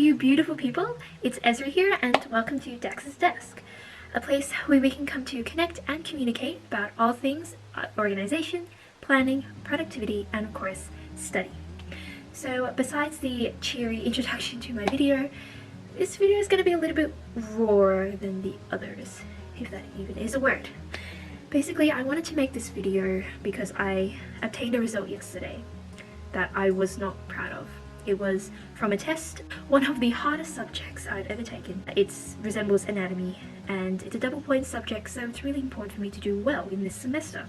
you beautiful people, it's Ezra here and welcome to Dax's Desk, a place where we can come to connect and communicate about all things organisation, planning, productivity and of course study. So besides the cheery introduction to my video, this video is going to be a little bit rawer than the others, if that even is a word. Basically, I wanted to make this video because I obtained a result yesterday that I was not proud of. It was from a test, one of the hardest subjects I've ever taken. It resembles anatomy and it's a double point subject, so it's really important for me to do well in this semester.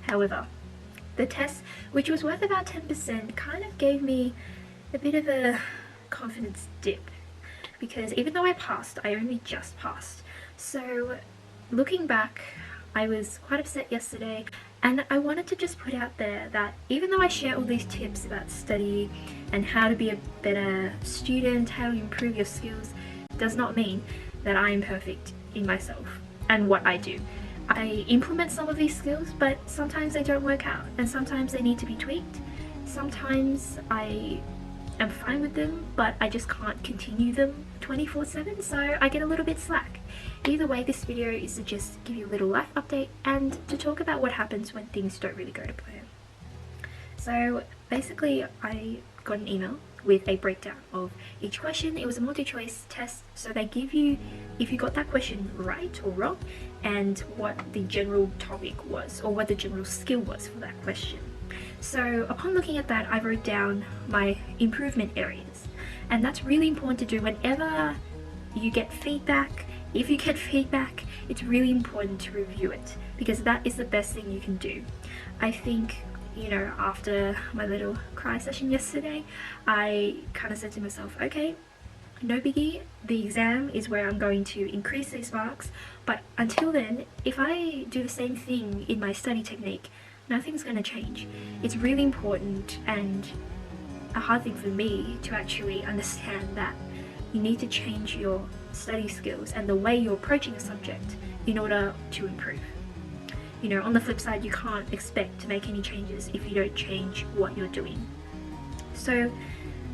However, the test, which was worth about 10%, kind of gave me a bit of a confidence dip, because even though I passed, I only just passed. So looking back, I was quite upset yesterday, and I wanted to just put out there that even though I share all these tips about study and how to be a better student, how to improve your skills, does not mean that I am perfect in myself and what I do. I implement some of these skills, but sometimes they don't work out and sometimes they need to be tweaked. Sometimes I am fine with them, but I just can't continue them 24/7, so I get a little bit slack. Either way, this video is to just give you a little life update and to talk about what happens when things don't really go to plan. So basically, I got an email with a breakdown of each question. It was a multi-choice test, so they give you if you got that question right or wrong and what the general topic was or what the general skill was for that question. So upon looking at that, I wrote down my improvement areas, and that's really important to do whenever you get feedback. If you get feedback, it's really important to review it, because that is the best thing you can do. I think, you know, after my little cry session yesterday, I kind of said to myself, okay, no biggie, the exam is where I'm going to increase these marks, but until then, if I do the same thing in my study technique, nothing's going to change. It's really important and a hard thing for me to actually understand that you need to change your study skills and the way you're approaching a subject in order to improve. You know, on the flip side, you can't expect to make any changes if you don't change what you're doing. So,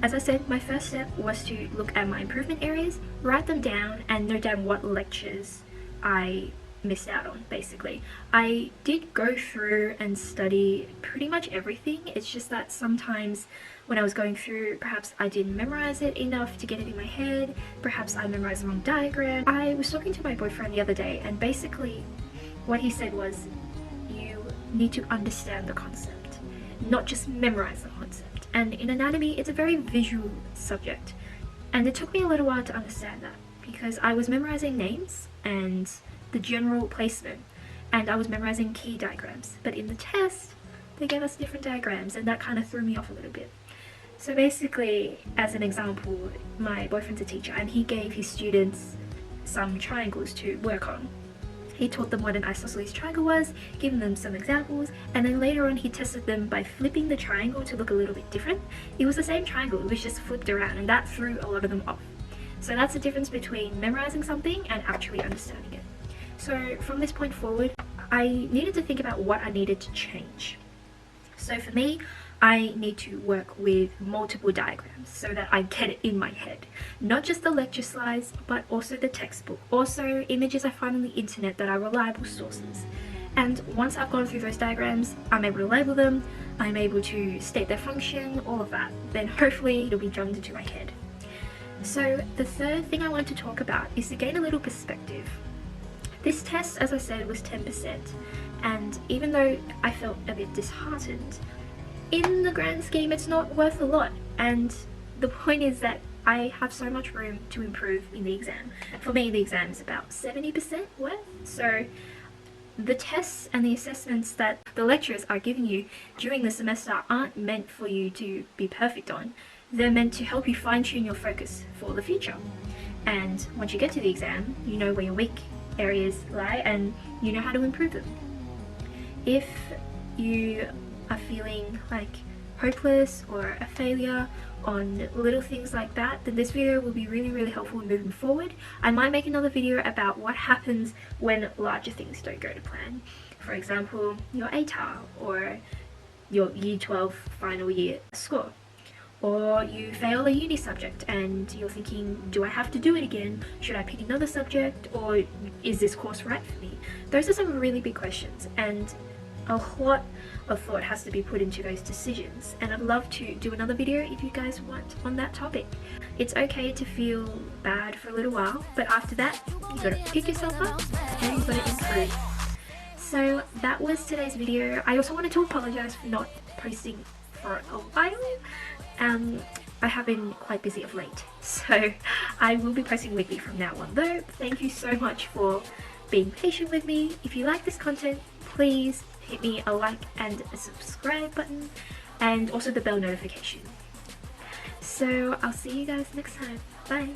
as I said, my first step was to look at my improvement areas, write them down, and note down what lectures I missed out on, basically. I did go through and study pretty much everything. It's just that sometimes when I was going through, perhaps I didn't memorize it enough to get it in my head, perhaps I memorized the wrong diagram. I was talking to my boyfriend the other day, and basically what he said was, you need to understand the concept, not just memorize the concept. And in anatomy, it's a very visual subject, and it took me a little while to understand that, because I was memorizing names and the general placement, and I was memorizing key diagrams, but in the test they gave us different diagrams, and that kind of threw me off a little bit. So basically, as an example, my boyfriend's a teacher and he gave his students some triangles to work on. He taught them what an isosceles triangle was, giving them some examples, and then later on he tested them by flipping the triangle to look a little bit different. It was the same triangle, it was just flipped around, and that threw a lot of them off. So that's the difference between memorizing something and actually understanding it. So from this point forward, I needed to think about what I needed to change. So for me, I need to work with multiple diagrams so that I get it in my head. Not just the lecture slides, but also the textbook. Also images I find on the internet that are reliable sources. And once I've gone through those diagrams, I'm able to label them, I'm able to state their function, all of that. Then hopefully it'll be drummed into my head. So the third thing I want to talk about is to gain a little perspective. This test, as I said, was 10%, and even though I felt a bit disheartened, in the grand scheme it's not worth a lot, and the point is that I have so much room to improve in the exam. For me, the exam is about 70% worth, so the tests and the assessments that the lecturers are giving you during the semester aren't meant for you to be perfect on. They're meant to help you fine-tune your focus for the future. And once you get to the exam, you know where your weak areas lie and you know how to improve them. If you are feeling like hopeless or a failure on little things like that, then this video will be really helpful in moving forward. I might make another video about what happens when larger things don't go to plan. For example, your ATAR or your Year 12 final year score, Or you fail a uni subject and you're thinking, do I have to do it again? Should I pick another subject? Or is this course right for me? Those are some really big questions, and a lot of thought has to be put into those decisions, and I'd love to do another video if you guys want on that topic. It's okay to feel bad for a little while, but after that you gotta pick yourself up and you gotta improve. So that was today's video. I also wanted to apologize for not posting for a while. I have been quite busy of late, so I will be posting weekly from now on though. Thank you so much for being patient with me. If you like this content, please hit me a like and a subscribe button, and also the bell notification. So I'll see you guys next time. Bye.